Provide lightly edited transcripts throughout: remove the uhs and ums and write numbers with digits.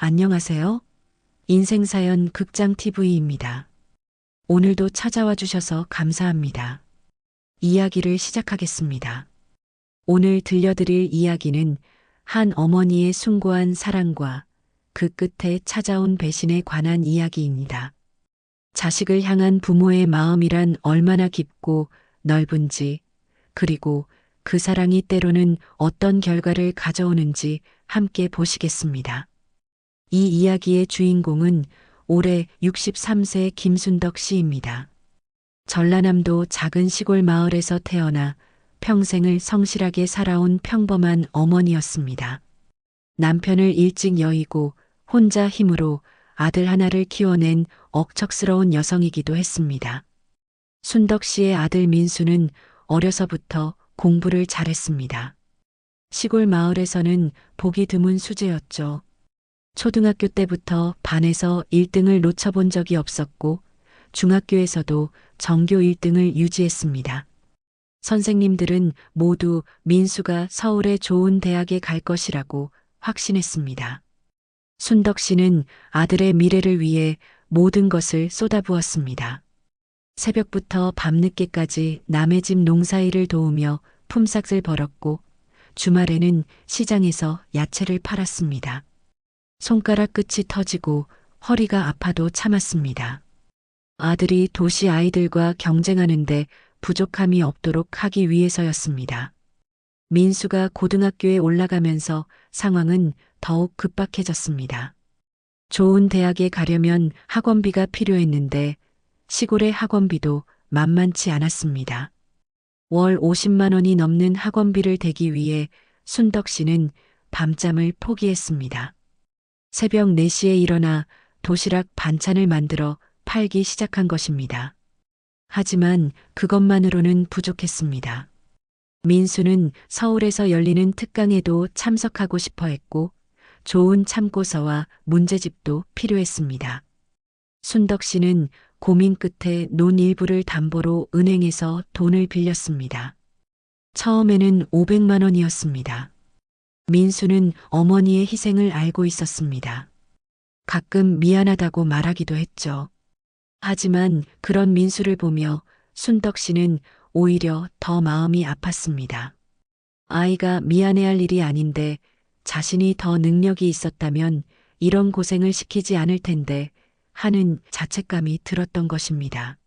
안녕하세요. 인생사연 극장TV입니다. 오늘도 찾아와 주셔서 감사합니다. 이야기를 시작하겠습니다. 오늘 들려드릴 이야기는 한 어머니의 숭고한 사랑과 그 끝에 찾아온 배신에 관한 이야기입니다. 자식을 향한 부모의 마음이란 얼마나 깊고 넓은지, 그리고 그 사랑이 때로는 어떤 결과를 가져오는지 함께 보시겠습니다. 이 이야기의 주인공은 올해 63세 김순덕 씨입니다. 전라남도 작은 시골 마을에서 태어나 평생을 성실하게 살아온 평범한 어머니였습니다. 남편을 일찍 여의고 혼자 힘으로 아들 하나를 키워낸 억척스러운 여성이기도 했습니다. 순덕 씨의 아들 민수는 어려서부터 공부를 잘했습니다. 시골 마을에서는 보기 드문 수재였죠. 초등학교 때부터 반에서 1등을 놓쳐본 적이 없었고 중학교에서도 전교 1등을 유지했습니다. 선생님들은 모두 민수가 서울의 좋은 대학에 갈 것이라고 확신했습니다. 순덕 씨는 아들의 미래를 위해 모든 것을 쏟아부었습니다. 새벽부터 밤늦게까지 남의 집 농사일을 도우며 품삯을 벌었고 주말에는 시장에서 야채를 팔았습니다. 손가락 끝이 터지고 허리가 아파도 참았습니다. 아들이 도시 아이들과 경쟁하는데 부족함이 없도록 하기 위해서였습니다. 민수가 고등학교에 올라가면서 상황은 더욱 급박해졌습니다. 좋은 대학에 가려면 학원비가 필요했는데 시골의 학원비도 만만치 않았습니다. 월 50만 원이 넘는 학원비를 대기 위해 순덕 씨는 밤잠을 포기했습니다. 새벽 4시에 일어나 도시락 반찬을 만들어 팔기 시작한 것입니다. 하지만 그것만으로는 부족했습니다. 민수는 서울에서 열리는 특강에도 참석하고 싶어 했고 좋은 참고서와 문제집도 필요했습니다. 순덕 씨는 고민 끝에 논 일부를 담보로 은행에서 돈을 빌렸습니다. 처음에는 500만 원이었습니다. 민수는 어머니의 희생을 알고 있었습니다. 가끔 미안하다고 말하기도 했죠. 하지만 그런 민수를 보며 순덕 씨는 오히려 더 마음이 아팠습니다. 아이가 미안해할 일이 아닌데 자신이 더 능력이 있었다면 이런 고생을 시키지 않을 텐데 하는 자책감이 들었던 것입니다.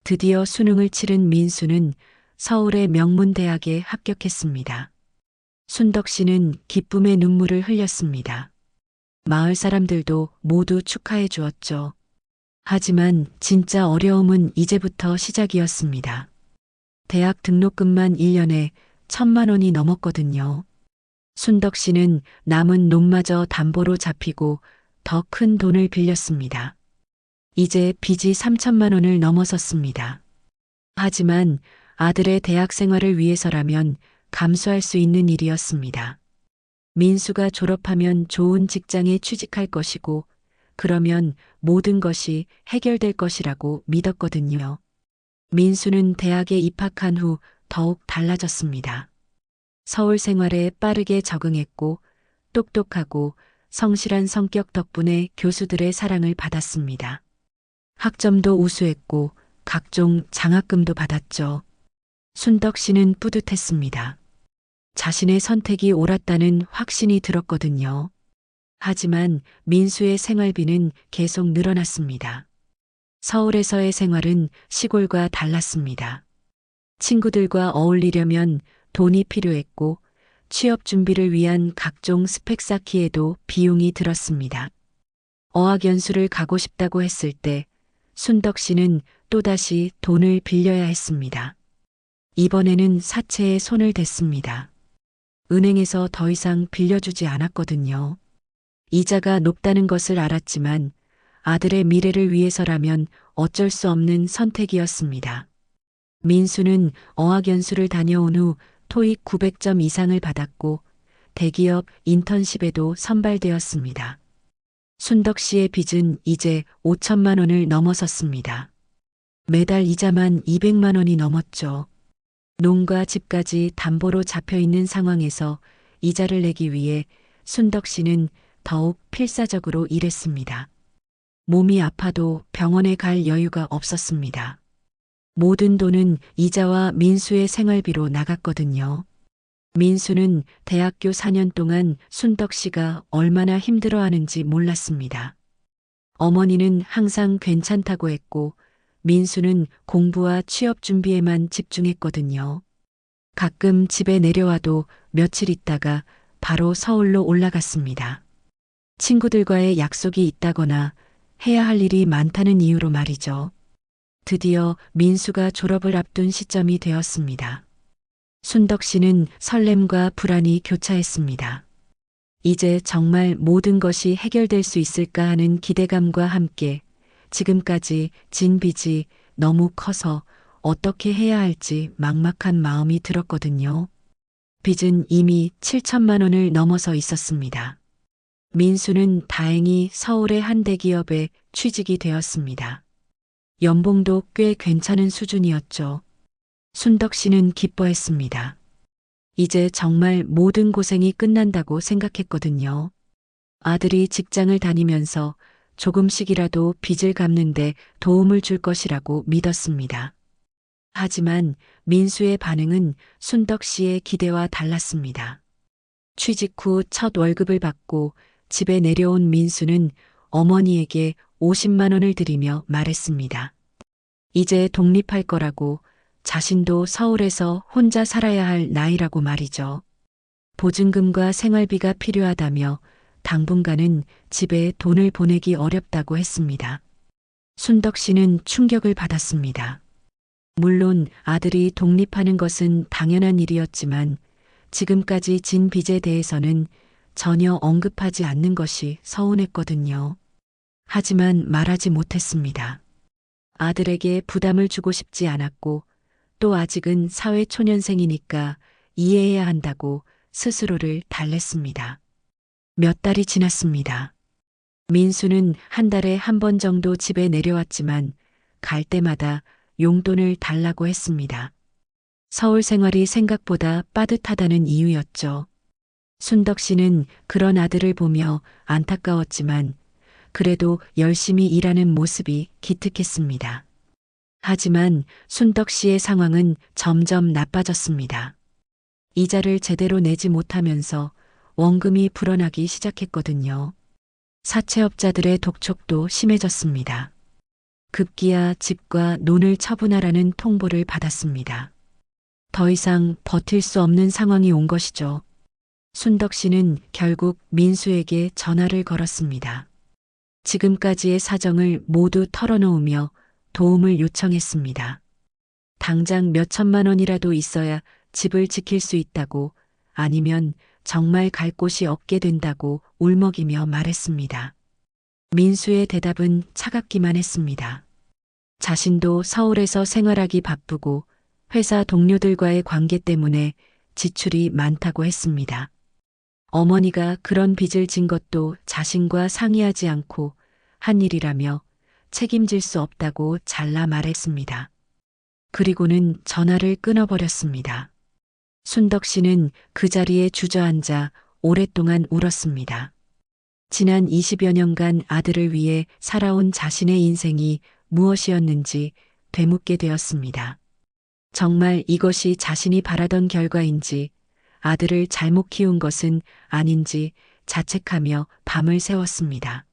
드디어 수능을 치른 민수는 서울의 명문대학에 합격했습니다. 순덕 씨는 기쁨의 눈물을 흘렸습니다. 마을 사람들도 모두 축하해 주었죠. 하지만 진짜 어려움은 이제부터 시작이었습니다. 대학 등록금만 1년에 1,000만 원이 넘었거든요. 순덕 씨는 남은 논마저 담보로 잡히고 더 큰 돈을 빌렸습니다. 이제 빚이 3천만 원을 넘어섰습니다. 하지만 아들의 대학 생활을 위해서라면 감수할 수 있는 일이었습니다. 민수가 졸업하면 좋은 직장에 취직할 것이고 그러면 모든 것이 해결될 것이라고 믿었거든요. 민수는 대학에 입학한 후 더욱 달라졌습니다. 서울 생활에 빠르게 적응했고 똑똑하고 성실한 성격 덕분에 교수들의 사랑을 받았습니다. 학점도 우수했고 각종 장학금도 받았죠. 순덕 씨는 뿌듯했습니다. 자신의 선택이 옳았다는 확신이 들었거든요. 하지만 민수의 생활비는 계속 늘어났습니다. 서울에서의 생활은 시골과 달랐습니다. 친구들과 어울리려면 돈이 필요했고 취업 준비를 위한 각종 스펙 쌓기에도 비용이 들었습니다. 어학연수를 가고 싶다고 했을 때 순덕 씨는 또다시 돈을 빌려야 했습니다. 이번에는 사채에 손을 댔습니다. 은행에서 더 이상 빌려주지 않았거든요. 이자가 높다는 것을 알았지만 아들의 미래를 위해서라면 어쩔 수 없는 선택이었습니다. 민수는 어학연수를 다녀온 후 토익 900점 이상을 받았고 대기업 인턴십에도 선발되었습니다. 순덕 씨의 빚은 이제 5천만 원을 넘어섰습니다. 매달 이자만 200만 원이 넘었죠. 농과 집까지 담보로 잡혀 있는 상황에서 이자를 내기 위해 순덕 씨는 더욱 필사적으로 일했습니다. 몸이 아파도 병원에 갈 여유가 없었습니다. 모든 돈은 이자와 민수의 생활비로 나갔거든요. 민수는 대학교 4년 동안 순덕 씨가 얼마나 힘들어하는지 몰랐습니다. 어머니는 항상 괜찮다고 했고 민수는 공부와 취업 준비에만 집중했거든요. 가끔 집에 내려와도 며칠 있다가 바로 서울로 올라갔습니다. 친구들과의 약속이 있다거나 해야 할 일이 많다는 이유로 말이죠. 드디어 민수가 졸업을 앞둔 시점이 되었습니다. 순덕 씨는 설렘과 불안이 교차했습니다. 이제 정말 모든 것이 해결될 수 있을까 하는 기대감과 함께 지금까지 진 빚이 너무 커서 어떻게 해야 할지 막막한 마음이 들었거든요. 빚은 이미 7천만 원을 넘어서 있었습니다. 민수는 다행히 서울의 한 대기업에 취직이 되었습니다. 연봉도 꽤 괜찮은 수준이었죠. 순덕 씨는 기뻐했습니다. 이제 정말 모든 고생이 끝난다고 생각했거든요. 아들이 직장을 다니면서 조금씩이라도 빚을 갚는데 도움을 줄 것이라고 믿었습니다. 하지만 민수의 반응은 순덕 씨의 기대와 달랐습니다. 취직 후 첫 월급을 받고 집에 내려온 민수는 어머니에게 50만 원을 드리며 말했습니다. 이제 독립할 거라고, 자신도 서울에서 혼자 살아야 할 나이라고 말이죠. 보증금과 생활비가 필요하다며 당분간은 집에 돈을 보내기 어렵다고 했습니다. 순덕 씨는 충격을 받았습니다. 물론 아들이 독립하는 것은 당연한 일이었지만 지금까지 진 빚에 대해서는 전혀 언급하지 않는 것이 서운했거든요. 하지만 말하지 못했습니다. 아들에게 부담을 주고 싶지 않았고 또 아직은 사회초년생이니까 이해해야 한다고 스스로를 달랬습니다. 몇 달이 지났습니다. 민수는 한 달에 한 번 정도 집에 내려왔지만 갈 때마다 용돈을 달라고 했습니다. 서울 생활이 생각보다 빠듯하다는 이유였죠. 순덕 씨는 그런 아들을 보며 안타까웠지만 그래도 열심히 일하는 모습이 기특했습니다. 하지만 순덕 씨의 상황은 점점 나빠졌습니다. 이자를 제대로 내지 못하면서 원금이 불어나기 시작했거든요. 사채업자들의 독촉도 심해졌습니다. 급기야 집과 논을 처분하라는 통보를 받았습니다. 더 이상 버틸 수 없는 상황이 온 것이죠. 순덕 씨는 결국 민수에게 전화를 걸었습니다. 지금까지의 사정을 모두 털어놓으며 도움을 요청했습니다. 당장 몇 천만 원이라도 있어야 집을 지킬 수 있다고, 아니면 정말 갈 곳이 없게 된다고 울먹이며 말했습니다. 민수의 대답은 차갑기만 했습니다. 자신도 서울에서 생활하기 바쁘고 회사 동료들과의 관계 때문에 지출이 많다고 했습니다. 어머니가 그런 빚을 진 것도 자신과 상의하지 않고 한 일이라며 책임질 수 없다고 잘라 말했습니다. 그리고는 전화를 끊어버렸습니다. 순덕 씨는 그 자리에 주저앉아 오랫동안 울었습니다. 지난 20여 년간 아들을 위해 살아온 자신의 인생이 무엇이었는지 되묻게 되었습니다. 정말 이것이 자신이 바라던 결과인지, 아들을 잘못 키운 것은 아닌지 자책하며 밤을 새웠습니다.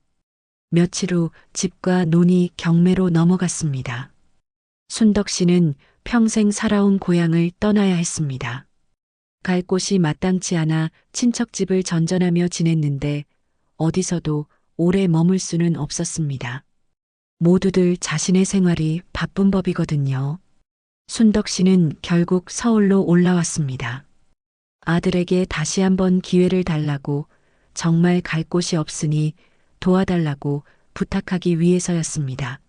며칠 후 집과 논이 경매로 넘어갔습니다. 순덕 씨는 평생 살아온 고향을 떠나야 했습니다. 갈 곳이 마땅치 않아 친척집을 전전하며 지냈는데 어디서도 오래 머물 수는 없었습니다. 모두들 자신의 생활이 바쁜 법이거든요. 순덕 씨는 결국 서울로 올라왔습니다. 아들에게 다시 한번 기회를 달라고, 정말 갈 곳이 없으니 도와달라고 부탁하기 위해서였습니다.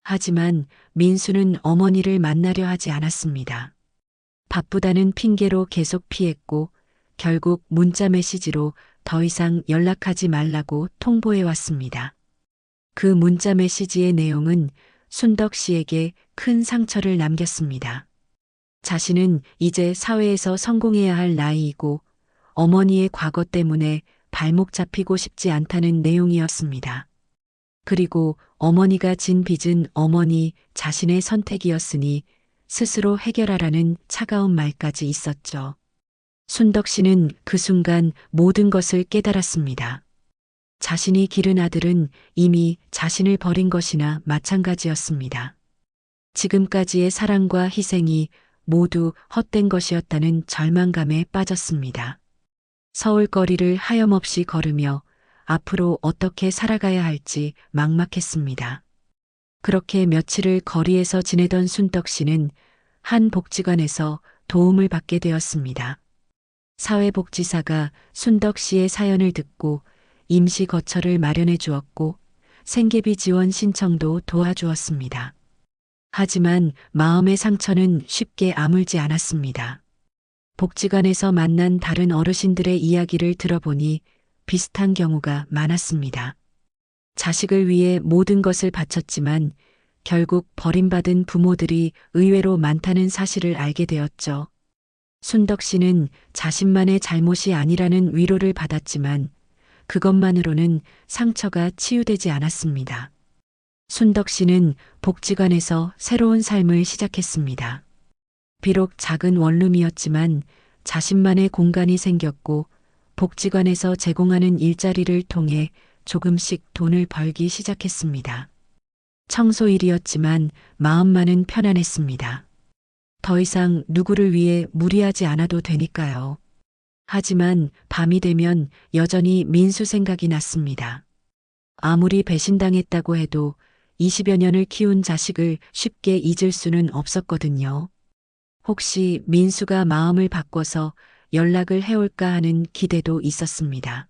하지만 민수는 어머니를 만나려 하지 않았습니다. 바쁘다는 핑계로 계속 피했고 결국 문자 메시지로 더 이상 연락하지 말라고 통보해 왔습니다. 그 문자 메시지의 내용은 순덕 씨에게 큰 상처를 남겼습니다. 자신은 이제 사회에서 성공해야 할 나이이고 어머니의 과거 때문에 발목 잡히고 싶지 않다는 내용이었습니다. 그리고 어머니가 진 빚은 어머니 자신의 선택이었으니 스스로 해결하라는 차가운 말까지 있었죠. 순덕 씨는 그 순간 모든 것을 깨달았습니다. 자신이 기른 아들은 이미 자신을 버린 것이나 마찬가지였습니다. 지금까지의 사랑과 희생이 모두 헛된 것이었다는 절망감에 빠졌습니다. 서울 거리를 하염없이 걸으며 앞으로 어떻게 살아가야 할지 막막했습니다. 그렇게 며칠을 거리에서 지내던 순덕 씨는 한 복지관에서 도움을 받게 되었습니다. 사회복지사가 순덕 씨의 사연을 듣고 임시 거처를 마련해 주었고 생계비 지원 신청도 도와주었습니다. 하지만 마음의 상처는 쉽게 아물지 않았습니다. 복지관에서 만난 다른 어르신들의 이야기를 들어보니 비슷한 경우가 많았습니다. 자식을 위해 모든 것을 바쳤지만 결국 버림받은 부모들이 의외로 많다는 사실을 알게 되었죠. 순덕 씨는 자신만의 잘못이 아니라는 위로를 받았지만 그것만으로는 상처가 치유되지 않았습니다. 순덕 씨는 복지관에서 새로운 삶을 시작했습니다. 비록 작은 원룸이었지만 자신만의 공간이 생겼고 복지관에서 제공하는 일자리를 통해 조금씩 돈을 벌기 시작했습니다. 청소일이었지만 마음만은 편안했습니다. 더 이상 누구를 위해 무리하지 않아도 되니까요. 하지만 밤이 되면 여전히 민수 생각이 났습니다. 아무리 배신당했다고 해도 20여 년을 키운 자식을 쉽게 잊을 수는 없었거든요. 혹시 민수가 마음을 바꿔서 연락을 해올까 하는 기대도 있었습니다.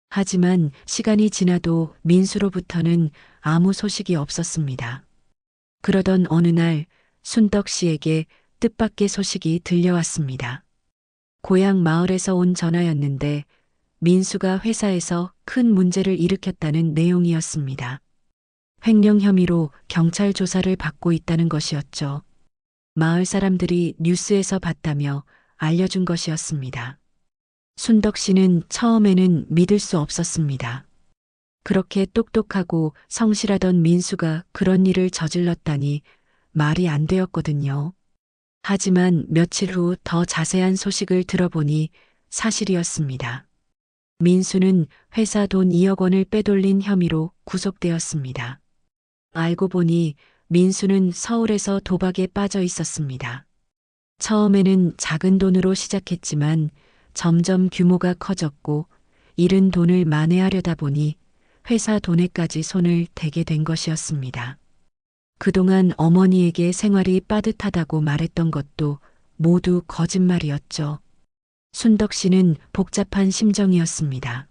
하지만 시간이 지나도 민수로부터는 아무 소식이 없었습니다. 그러던 어느 날 순덕 씨에게 뜻밖의 소식이 들려왔습니다. 고향 마을에서 온 전화였는데 민수가 회사에서 큰 문제를 일으켰다는 내용이었습니다. 횡령 혐의로 경찰 조사를 받고 있다는 것이었죠. 마을 사람들이 뉴스에서 봤다며 알려준 것이었습니다. 순덕 씨는 처음에는 믿을 수 없었습니다. 그렇게 똑똑하고 성실하던 민수가 그런 일을 저질렀다니 말이 안 되었거든요. 하지만 며칠 후 더 자세한 소식을 들어보니 사실이었습니다. 민수는 회사 돈 2억 원을 빼돌린 혐의로 구속되었습니다. 알고 보니 민수는 서울에서 도박에 빠져 있었습니다. 처음에는 작은 돈으로 시작했지만 점점 규모가 커졌고 잃은 돈을 만회하려다 보니 회사 돈에까지 손을 대게 된 것이었습니다. 그동안 어머니에게 생활이 빠듯하다고 말했던 것도 모두 거짓말이었죠. 순덕 씨는 복잡한 심정이었습니다.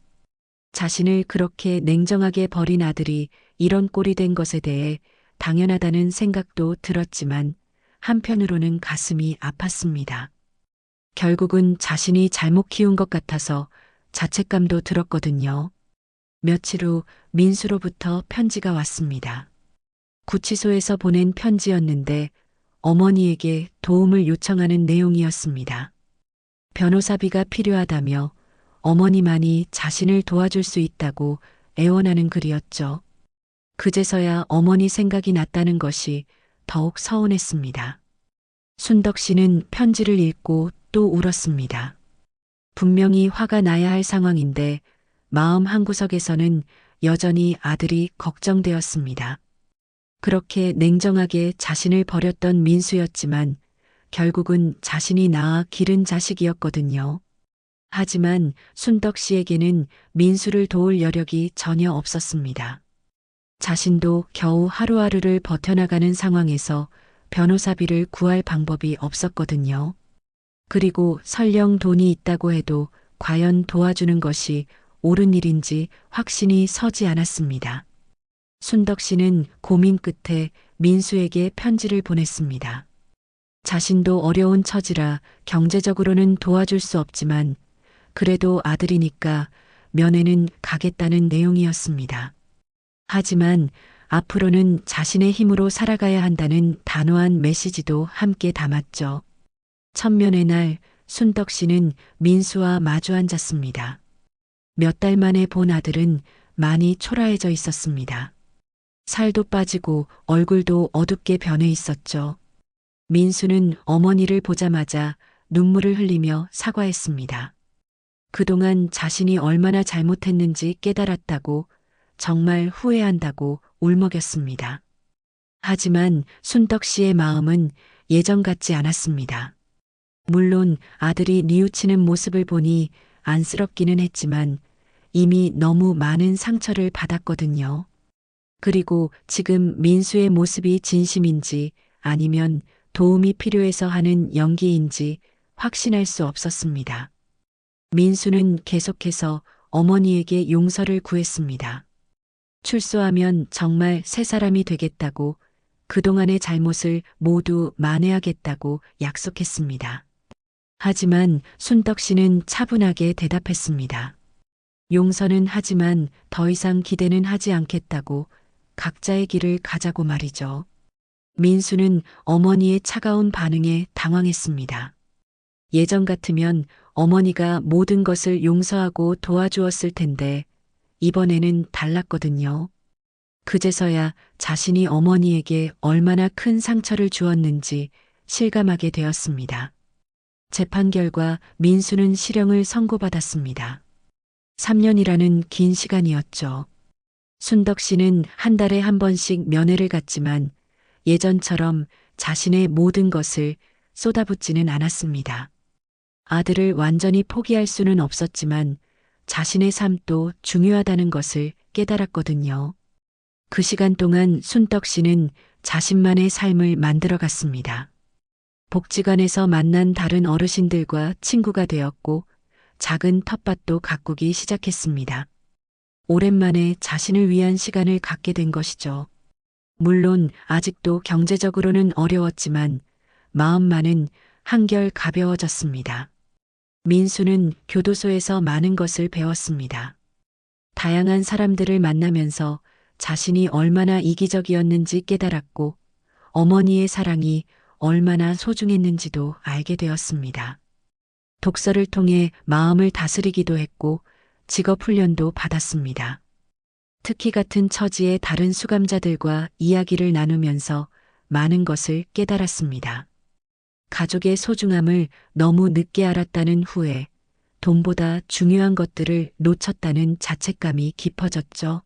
자신을 그렇게 냉정하게 버린 아들이 이런 꼴이 된 것에 대해 당연하다는 생각도 들었지만 한편으로는 가슴이 아팠습니다. 결국은 자신이 잘못 키운 것 같아서 자책감도 들었거든요. 며칠 후 민수로부터 편지가 왔습니다. 구치소에서 보낸 편지였는데 어머니에게 도움을 요청하는 내용이었습니다. 변호사비가 필요하다며 어머니만이 자신을 도와줄 수 있다고 애원하는 글이었죠. 그제서야 어머니 생각이 났다는 것이 더욱 서운했습니다. 순덕 씨는 편지를 읽고 또 울었습니다. 분명히 화가 나야 할 상황인데 마음 한구석에서는 여전히 아들이 걱정되었습니다. 그렇게 냉정하게 자신을 버렸던 민수였지만 결국은 자신이 낳아 기른 자식이었거든요. 하지만 순덕 씨에게는 민수를 도울 여력이 전혀 없었습니다. 자신도 겨우 하루하루를 버텨나가는 상황에서 변호사비를 구할 방법이 없었거든요. 그리고 설령 돈이 있다고 해도 과연 도와주는 것이 옳은 일인지 확신이 서지 않았습니다. 순덕 씨는 고민 끝에 민수에게 편지를 보냈습니다. 자신도 어려운 처지라 경제적으로는 도와줄 수 없지만 그래도 아들이니까 면회는 가겠다는 내용이었습니다. 하지만 앞으로는 자신의 힘으로 살아가야 한다는 단호한 메시지도 함께 담았죠. 첫 면회 날 순덕 씨는 민수와 마주 앉았습니다. 몇 달 만에 본 아들은 많이 초라해져 있었습니다. 살도 빠지고 얼굴도 어둡게 변해 있었죠. 민수는 어머니를 보자마자 눈물을 흘리며 사과했습니다. 그동안 자신이 얼마나 잘못했는지 깨달았다고, 정말 후회한다고 울먹였습니다. 하지만 순덕 씨의 마음은 예전 같지 않았습니다. 물론 아들이 뉘우치는 모습을 보니 안쓰럽기는 했지만 이미 너무 많은 상처를 받았거든요. 그리고 지금 민수의 모습이 진심인지 아니면 도움이 필요해서 하는 연기인지 확신할 수 없었습니다. 민수는 계속해서 어머니에게 용서를 구했습니다. 출소하면 정말 새 사람이 되겠다고, 그동안의 잘못을 모두 만회하겠다고 약속했습니다. 하지만 순덕 씨는 차분하게 대답했습니다. 용서는 하지만 더 이상 기대는 하지 않겠다고, 각자의 길을 가자고 말이죠. 민수는 어머니의 차가운 반응에 당황했습니다. 예전 같으면 어머니가 모든 것을 용서하고 도와주었을 텐데 이번에는 달랐거든요. 그제서야 자신이 어머니에게 얼마나 큰 상처를 주었는지 실감하게 되었습니다. 재판 결과 민수는 실형을 선고받았습니다. 3년이라는 긴 시간이었죠. 순덕 씨는 한 달에 한 번씩 면회를 갔지만 예전처럼 자신의 모든 것을 쏟아붓지는 않았습니다. 아들을 완전히 포기할 수는 없었지만 자신의 삶도 중요하다는 것을 깨달았거든요. 그 시간 동안 순덕 씨는 자신만의 삶을 만들어갔습니다. 복지관에서 만난 다른 어르신들과 친구가 되었고 작은 텃밭도 가꾸기 시작했습니다. 오랜만에 자신을 위한 시간을 갖게 된 것이죠. 물론 아직도 경제적으로는 어려웠지만 마음만은 한결 가벼워졌습니다. 민수는 교도소에서 많은 것을 배웠습니다. 다양한 사람들을 만나면서 자신이 얼마나 이기적이었는지 깨달았고 어머니의 사랑이 얼마나 소중했는지도 알게 되었습니다. 독서를 통해 마음을 다스리기도 했고 직업 훈련도 받았습니다. 특히 같은 처지의 다른 수감자들과 이야기를 나누면서 많은 것을 깨달았습니다. 가족의 소중함을 너무 늦게 알았다는 후에 돈보다 중요한 것들을 놓쳤다는 자책감이 깊어졌죠.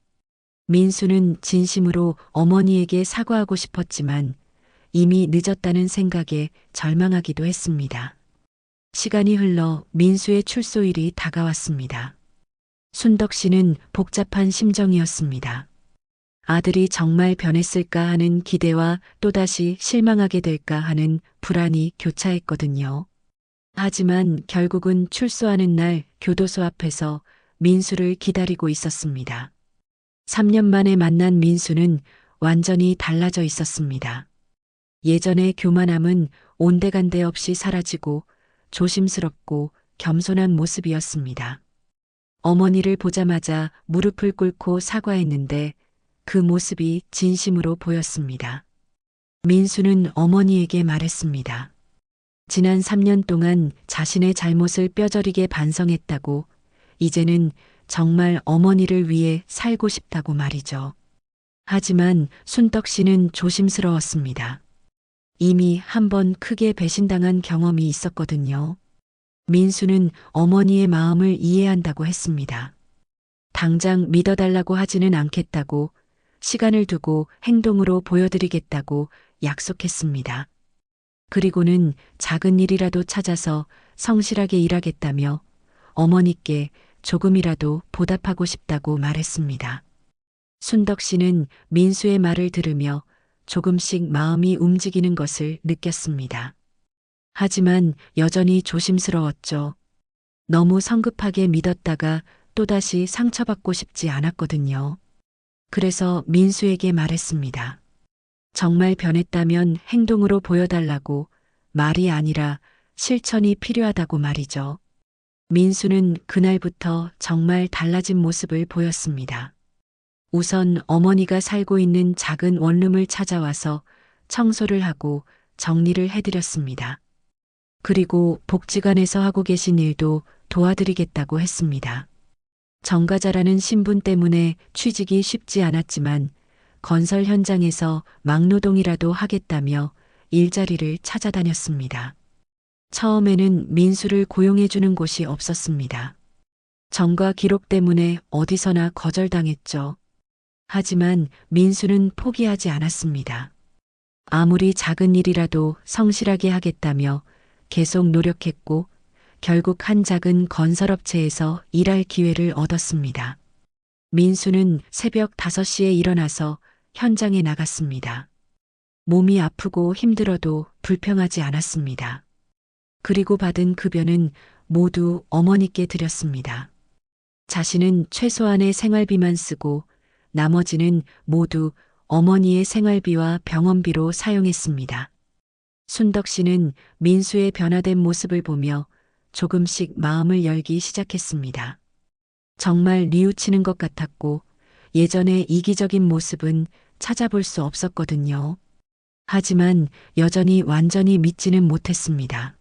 민수는 진심으로 어머니에게 사과하고 싶었지만 이미 늦었다는 생각에 절망하기도 했습니다. 시간이 흘러 민수의 출소일이 다가왔습니다. 순덕 씨는 복잡한 심정이었습니다. 아들이 정말 변했을까 하는 기대와 또다시 실망하게 될까 하는 불안이 교차했거든요. 하지만 결국은 출소하는 날 교도소 앞에서 민수를 기다리고 있었습니다. 3년 만에 만난 민수는 완전히 달라져 있었습니다. 예전의 교만함은 온데간데 없이 사라지고 조심스럽고 겸손한 모습이었습니다. 어머니를 보자마자 무릎을 꿇고 사과했는데 그 모습이 진심으로 보였습니다. 민수는 어머니에게 말했습니다. 지난 3년 동안 자신의 잘못을 뼈저리게 반성했다고, 이제는 정말 어머니를 위해 살고 싶다고 말이죠. 하지만 순덕 씨는 조심스러웠습니다. 이미 한 번 크게 배신당한 경험이 있었거든요. 민수는 어머니의 마음을 이해한다고 했습니다. 당장 믿어달라고 하지는 않겠다고, 시간을 두고 행동으로 보여드리겠다고 약속했습니다. 그리고는 작은 일이라도 찾아서 성실하게 일하겠다며 어머니께 조금이라도 보답하고 싶다고 말했습니다. 순덕 씨는 민수의 말을 들으며 조금씩 마음이 움직이는 것을 느꼈습니다. 하지만 여전히 조심스러웠죠. 너무 성급하게 믿었다가 또다시 상처받고 싶지 않았거든요. 그래서 민수에게 말했습니다. 정말 변했다면 행동으로 보여달라고, 말이 아니라 실천이 필요하다고 말이죠. 민수는 그날부터 정말 달라진 모습을 보였습니다. 우선 어머니가 살고 있는 작은 원룸을 찾아와서 청소를 하고 정리를 해드렸습니다. 그리고 복지관에서 하고 계신 일도 도와드리겠다고 했습니다. 정가자라는 신분 때문에 취직이 쉽지 않았지만 건설 현장에서 막노동이라도 하겠다며 일자리를 찾아다녔습니다. 처음에는 민수를 고용해주는 곳이 없었습니다. 정과 기록 때문에 어디서나 거절당했죠. 하지만 민수는 포기하지 않았습니다. 아무리 작은 일이라도 성실하게 하겠다며 계속 노력했고 결국 한 작은 건설업체에서 일할 기회를 얻었습니다. 민수는 새벽 5시에 일어나서 현장에 나갔습니다. 몸이 아프고 힘들어도 불평하지 않았습니다. 그리고 받은 급여는 모두 어머니께 드렸습니다. 자신은 최소한의 생활비만 쓰고 나머지는 모두 어머니의 생활비와 병원비로 사용했습니다. 순덕 씨는 민수의 변화된 모습을 보며 조금씩 마음을 열기 시작했습니다. 정말 뉘우치는 것 같았고 예전의 이기적인 모습은 찾아볼 수 없었거든요. 하지만 여전히 완전히 믿지는 못했습니다.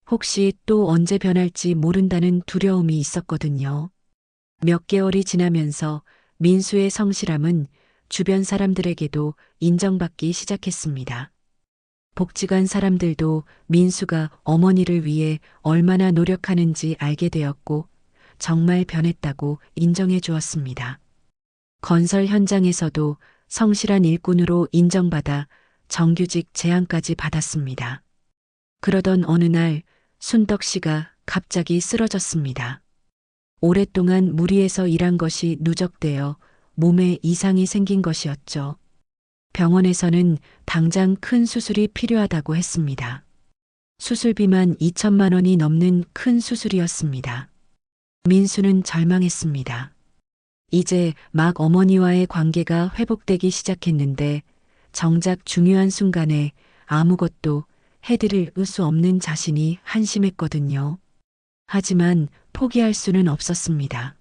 혹시 또 언제 변할지 모른다는 두려움이 있었거든요. 몇 개월이 지나면서 민수의 성실함은 주변 사람들에게도 인정받기 시작했습니다. 복지관 사람들도 민수가 어머니를 위해 얼마나 노력하는지 알게 되었고 정말 변했다고 인정해 주었습니다. 건설 현장에서도 성실한 일꾼으로 인정받아 정규직 제안까지 받았습니다. 그러던 어느 날 순덕 씨가 갑자기 쓰러졌습니다. 오랫동안 무리해서 일한 것이 누적되어 몸에 이상이 생긴 것이었죠. 병원에서는 당장 큰 수술이 필요하다고 했습니다. 수술비만 2천만 원이 넘는 큰 수술이었습니다. 민수는 절망했습니다. 이제 막 어머니와의 관계가 회복되기 시작했는데 정작 중요한 순간에 아무것도 해드릴 수 없는 자신이 한심했거든요. 하지만 포기할 수는 없었습니다.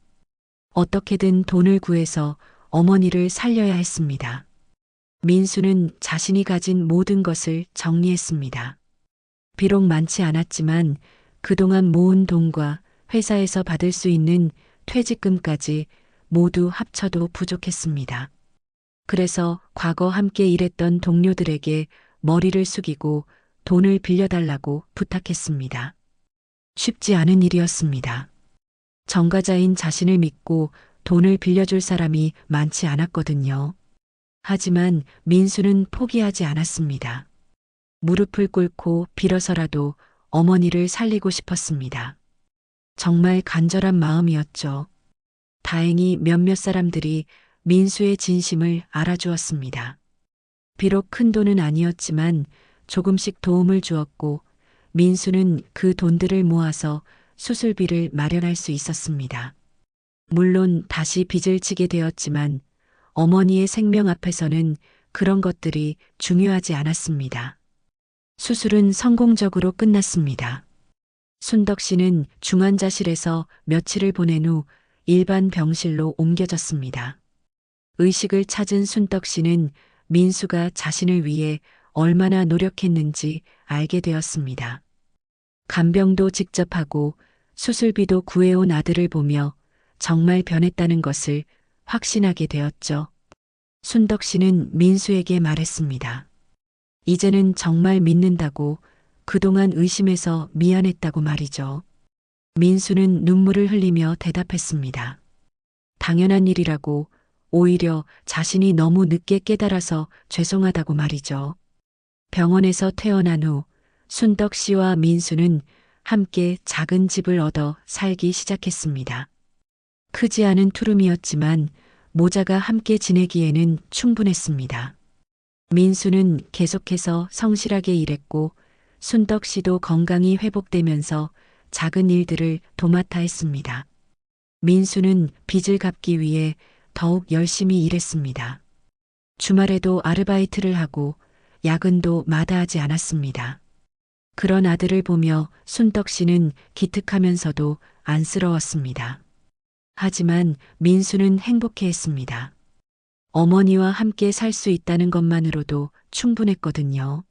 어떻게든 돈을 구해서 어머니를 살려야 했습니다. 민수는 자신이 가진 모든 것을 정리했습니다. 비록 많지 않았지만 그동안 모은 돈과 회사에서 받을 수 있는 퇴직금까지 모두 합쳐도 부족했습니다. 그래서 과거 함께 일했던 동료들에게 머리를 숙이고 돈을 빌려달라고 부탁했습니다. 쉽지 않은 일이었습니다. 정가자인 자신을 믿고 돈을 빌려줄 사람이 많지 않았거든요. 하지만 민수는 포기하지 않았습니다. 무릎을 꿇고 빌어서라도 어머니를 살리고 싶었습니다. 정말 간절한 마음이었죠. 다행히 몇몇 사람들이 민수의 진심을 알아주었습니다. 비록 큰 돈은 아니었지만 조금씩 도움을 주었고 민수는 그 돈들을 모아서 수술비를 마련할 수 있었습니다. 물론 다시 빚을 지게 되었지만 어머니의 생명 앞에서는 그런 것들이 중요하지 않았습니다. 수술은 성공적으로 끝났습니다. 순덕 씨는 중환자실에서 며칠을 보낸 후 일반 병실로 옮겨졌습니다. 의식을 찾은 순덕 씨는 민수가 자신을 위해 얼마나 노력했는지 알게 되었습니다. 간병도 직접 하고 수술비도 구해온 아들을 보며 정말 변했다는 것을 확신하게 되었죠. 순덕 씨는 민수에게 말했습니다. 이제는 정말 믿는다고, 그동안 의심해서 미안했다고 말이죠. 민수는 눈물을 흘리며 대답했습니다. 당연한 일이라고, 오히려 자신이 너무 늦게 깨달아서 죄송하다고 말이죠. 병원에서 퇴원한 후 순덕 씨와 민수는 함께 작은 집을 얻어 살기 시작했습니다. 크지 않은 투룸이었지만 모자가 함께 지내기에는 충분했습니다. 민수는 계속해서 성실하게 일했고 순덕 씨도 건강이 회복되면서 작은 일들을 도맡아 했습니다. 민수는 빚을 갚기 위해 더욱 열심히 일했습니다. 주말에도 아르바이트를 하고 야근도 마다하지 않았습니다. 그런 아들을 보며 순덕 씨는 기특하면서도 안쓰러웠습니다. 하지만 민수는 행복해했습니다. 어머니와 함께 살 수 있다는 것만으로도 충분했거든요.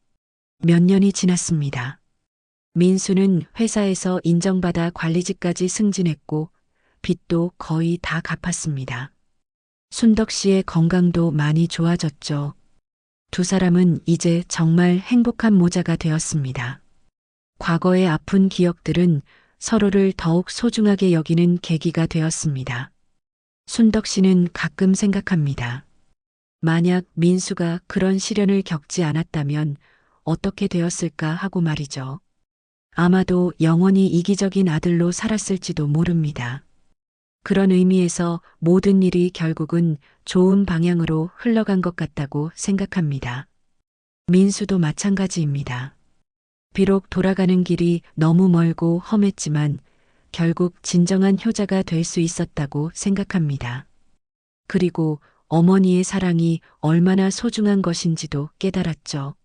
몇 년이 지났습니다. 민수는 회사에서 인정받아 관리직까지 승진했고 빚도 거의 다 갚았습니다. 순덕 씨의 건강도 많이 좋아졌죠. 두 사람은 이제 정말 행복한 모자가 되었습니다. 과거의 아픈 기억들은 서로를 더욱 소중하게 여기는 계기가 되었습니다. 순덕 씨는 가끔 생각합니다. 만약 민수가 그런 시련을 겪지 않았다면 어떻게 되었을까 하고 말이죠. 아마도 영원히 이기적인 아들로 살았을지도 모릅니다. 그런 의미에서 모든 일이 결국은 좋은 방향으로 흘러간 것 같다고 생각합니다. 민수도 마찬가지입니다. 비록 돌아가는 길이 너무 멀고 험했지만 결국 진정한 효자가 될 수 있었다고 생각합니다. 그리고 어머니의 사랑이 얼마나 소중한 것인지도 깨달았죠.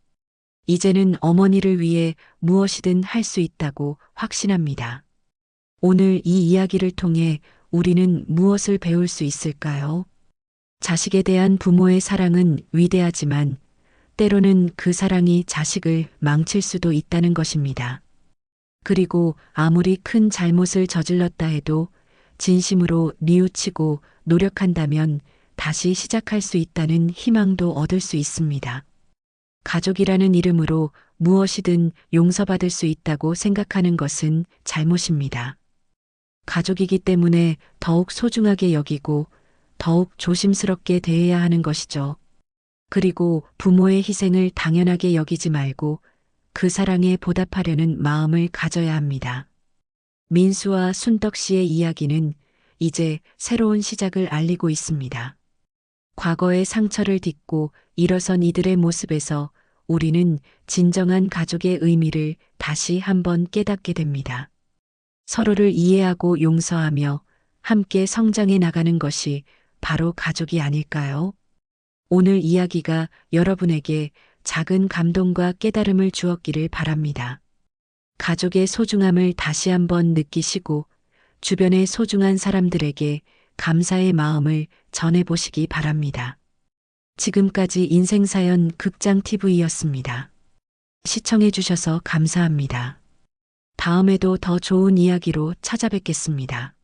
이제는 어머니를 위해 무엇이든 할 수 있다고 확신합니다. 오늘 이 이야기를 통해 우리는 무엇을 배울 수 있을까요? 자식에 대한 부모의 사랑은 위대하지만 때로는 그 사랑이 자식을 망칠 수도 있다는 것입니다. 그리고 아무리 큰 잘못을 저질렀다 해도 진심으로 뉘우치고 노력한다면 다시 시작할 수 있다는 희망도 얻을 수 있습니다. 가족이라는 이름으로 무엇이든 용서받을 수 있다고 생각하는 것은 잘못입니다. 가족이기 때문에 더욱 소중하게 여기고 더욱 조심스럽게 대해야 하는 것이죠. 그리고 부모의 희생을 당연하게 여기지 말고 그 사랑에 보답하려는 마음을 가져야 합니다. 민수와 순덕 씨의 이야기는 이제 새로운 시작을 알리고 있습니다. 과거의 상처를 딛고 일어선 이들의 모습에서 우리는 진정한 가족의 의미를 다시 한번 깨닫게 됩니다. 서로를 이해하고 용서하며 함께 성장해 나가는 것이 바로 가족이 아닐까요? 오늘 이야기가 여러분에게 작은 감동과 깨달음을 주었기를 바랍니다. 가족의 소중함을 다시 한번 느끼시고 주변의 소중한 사람들에게 감사의 마음을 전해보시기 바랍니다. 지금까지 인생사연 극장TV였습니다. 시청해주셔서 감사합니다. 다음에도 더 좋은 이야기로 찾아뵙겠습니다.